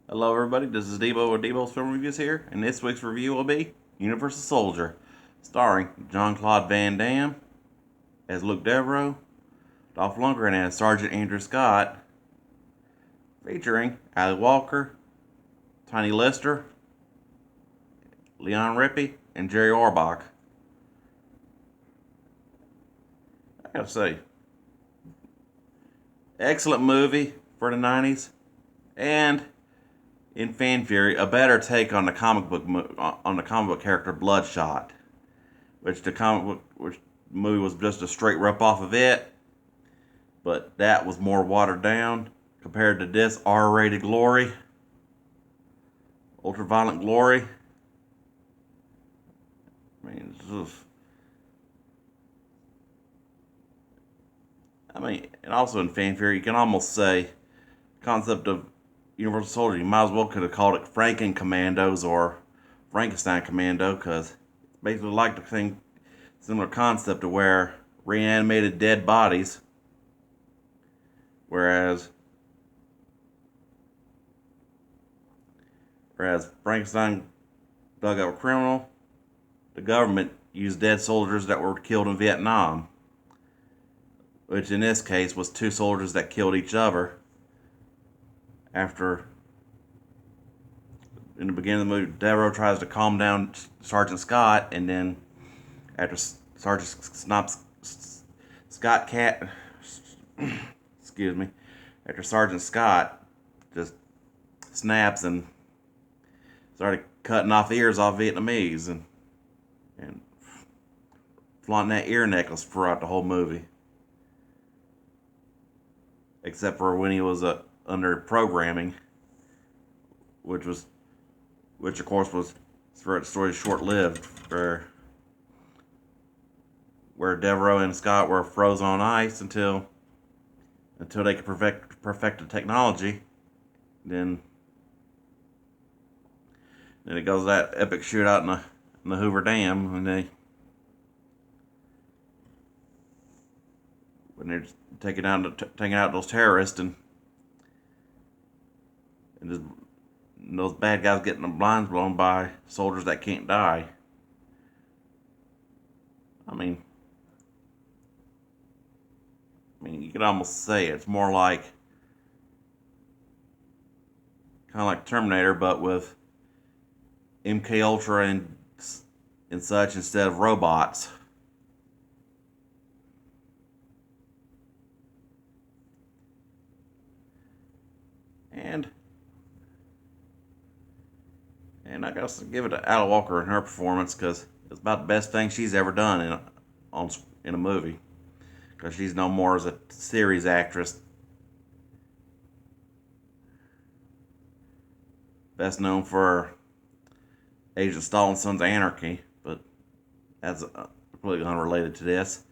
Hello, everybody. This is Debo with Debo's Film Reviews here, and this week's review will be Universal Soldier, starring Jean-Claude Van Damme as Luke Devereaux, Dolph Lundgren as Sergeant Andrew Scott, featuring Ali Walker, Tiny Lister, Leon Rippey, and Jerry Orbach. I gotta say, excellent movie for the 90s, and in fan fury, a better take on the comic book character Bloodshot, which which movie was just a straight rip off of it, but that was more watered down compared to this R-rated glory, ultra-violent glory. And also in fan fury, you can almost say concept of Universal Soldier. You might as well could have called it Franken Commandos or Frankenstein Commando, because it's basically like the same similar concept to where reanimated dead bodies, whereas Frankenstein dug up a criminal, the government used dead soldiers that were killed in Vietnam, which in this case was two soldiers that killed each other after. In the beginning of the movie, Devereaux tries to calm down Sergeant Scott, and then after Sergeant Scott cat, excuse me, after Sergeant Scott just snaps and started cutting off ears off Vietnamese and flaunting that ear necklace throughout the whole movie, except for when he was under programming, which of course was sort of short lived, where Devereaux and Scott were frozen on ice until they could perfect the technology. Then it goes that epic shootout in the Hoover Dam when they're taking out those terrorists and those bad guys getting the blinds blown by soldiers that can't die. I mean, you could almost say it's more like kind of like Terminator, but with MK Ultra and such instead of robots. And I gotta give it to Ali Walker and her performance, because it's about the best thing she's ever done in a movie. Because she's no more as a series actress, best known for Agent Stalin Sons of Anarchy, but that's completely unrelated to this.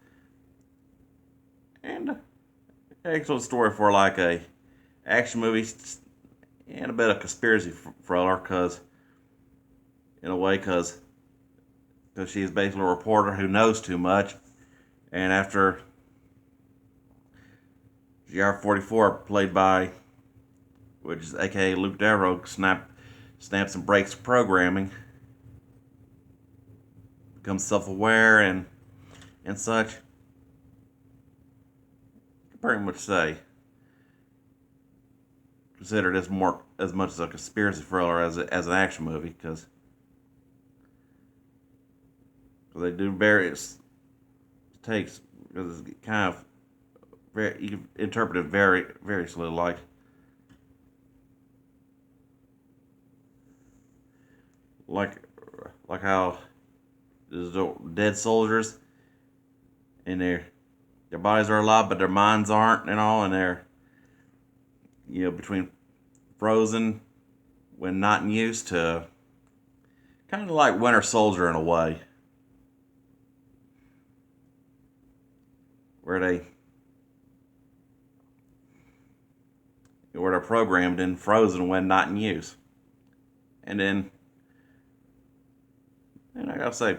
And actual story for like a action movie and a bit of conspiracy thriller, because in a way, because she's basically a reporter who knows too much, and after GR-44, played by, which is aka Luke Devereaux, snaps and breaks programming, becomes self-aware and such. You can pretty much say consider this more as much as a conspiracy thriller as an action movie, because they do various takes, because it's kind of very, you can interpret it very variously, like like how there's dead soldiers and their bodies are alive but their minds aren't, and all, and they're between frozen when not in use to kind of like Winter Soldier in a way, where they're programmed and frozen when not in use. And I gotta say,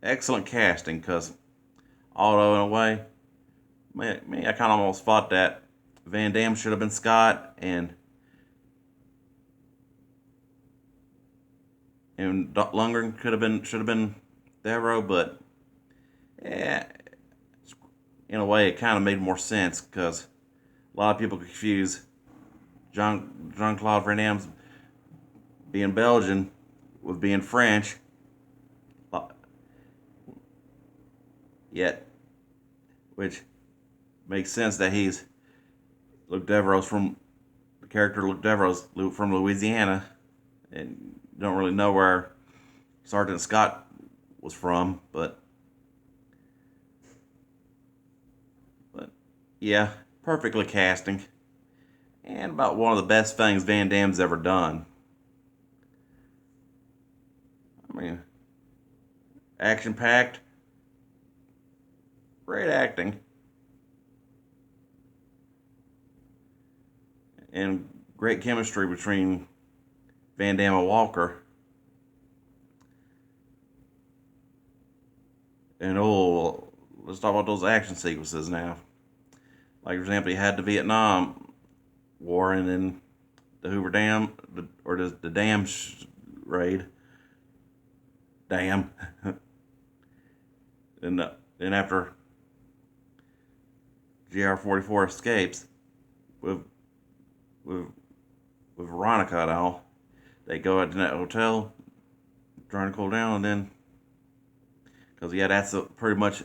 excellent casting, because although in a way, I kind of almost thought that Van Damme should have been Scott, and and Lundgren should have been Devereaux, but yeah, in a way, it kind of made more sense because a lot of people confuse Jean-Claude Van Damme's being Belgian with being French, yet, which makes sense that he's Luke Devereaux's from the character Luke Devereaux's from Louisiana, and you don't really know where Sergeant Scott was from, but yeah, perfectly casting, and about one of the best things Van Damme's ever done. I mean, action packed, great acting, and great chemistry between Van Damme and Walker. And let's talk about those action sequences now. Like, for example, you had the Vietnam War and then the Hoover Dam, or the Dam raid. Dam. and then after GR-44 escapes with with Veronica and all, they go out to that hotel trying to cool down, and then because yeah, that's pretty much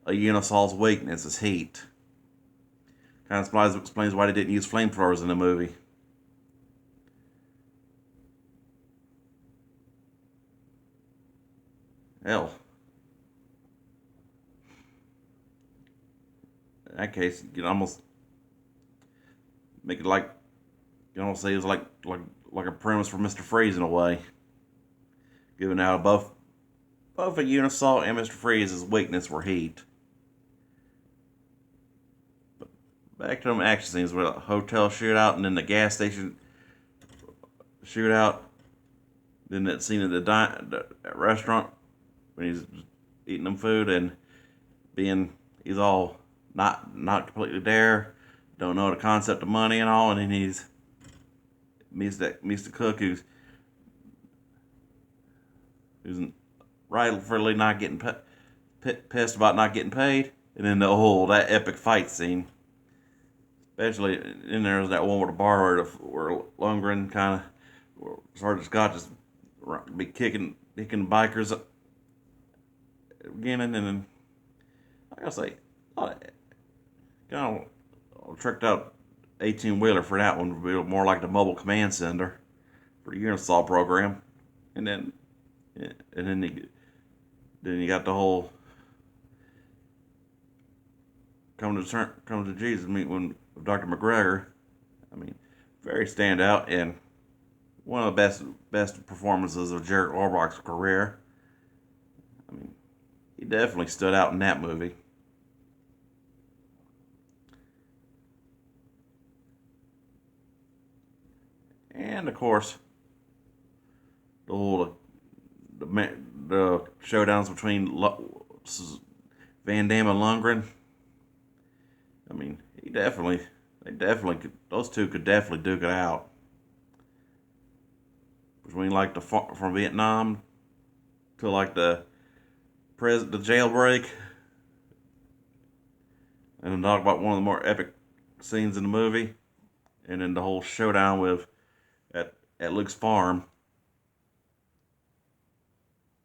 a Unisol's weakness is heat. Kind of explains why they didn't use flamethrowers in the movie. Hell, in that case, you can almost make it like you can almost say it's like a premise for Mr. Freeze in a way, giving out both a Unisol and Mr. Freeze's weakness were heat. But back to them action scenes with a hotel shootout and then the gas station shootout. Then that scene at the restaurant when he's eating them food and he's all not completely there, don't know the concept of money and all, and then he's meets the cook who's rightfully not getting pissed about not getting paid, and then that epic fight scene, especially in there's that one with the bar where Lundgren kind of Sergeant Scott just be kicking bikers up again, and then like I say, kind of tricked out 18-wheeler for that one, would be more like the mobile command center for the Unisol program, and then you got the whole come to Jesus meet with Dr. McGregor. I mean, very standout and one of the best performances of Jerry Orbach's career. I mean, he definitely stood out in that movie. And of course, the showdowns between Van Damme and Lundgren. I mean, those two could definitely duke it out. Between like from Vietnam to like the jailbreak, and then talk about one of the more epic scenes in the movie, and then the whole showdown at Luke's farm.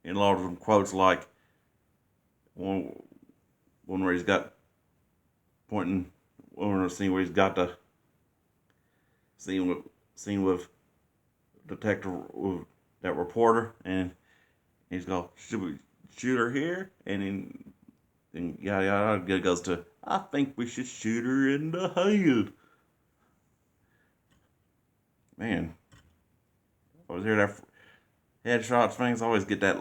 In a lot of them quotes like one where he's got pointing one scene where he's got the scene with detective with that reporter, and he's go, should we shoot her here? And then yada yada, it goes to, I think we should shoot her in the head. Man, I always hear that headshots things. I always get that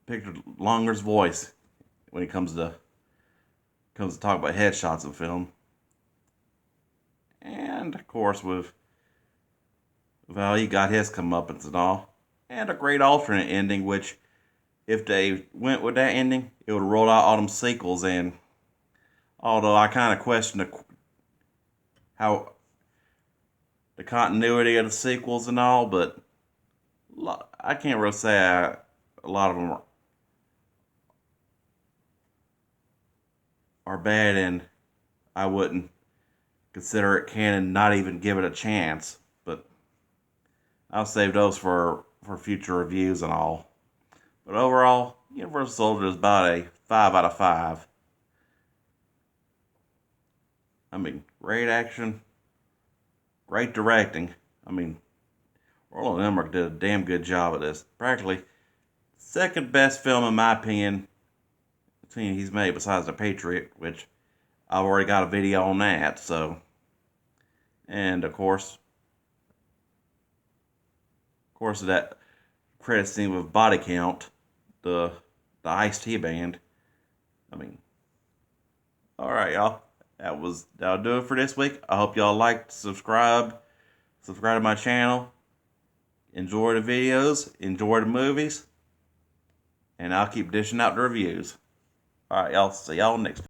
picture Longer's voice when he comes to talk about headshots in film. And of course with how he got his comeuppance and all. And a great alternate ending, which if they went with that ending, it would roll out all them sequels. And although I kind of question how the continuity of the sequels and all, but I can't really say a lot of them are bad, and I wouldn't consider it canon, not even give it a chance. But I'll save those for future reviews and all. But overall, Universal Soldier is about a 5 out of 5. I mean, great action, great directing. I mean, Roland Emmerich did a damn good job of this. Practically second best film in my opinion he's made besides The Patriot, which I've already got a video on that. So, and of course that credit scene with Body Count, the Ice-T band. I mean, all right, y'all. That'll do it for this week. I hope y'all liked, subscribe to my channel, enjoy the videos, enjoy the movies, and I'll keep dishing out the reviews. All right, y'all. See y'all next time.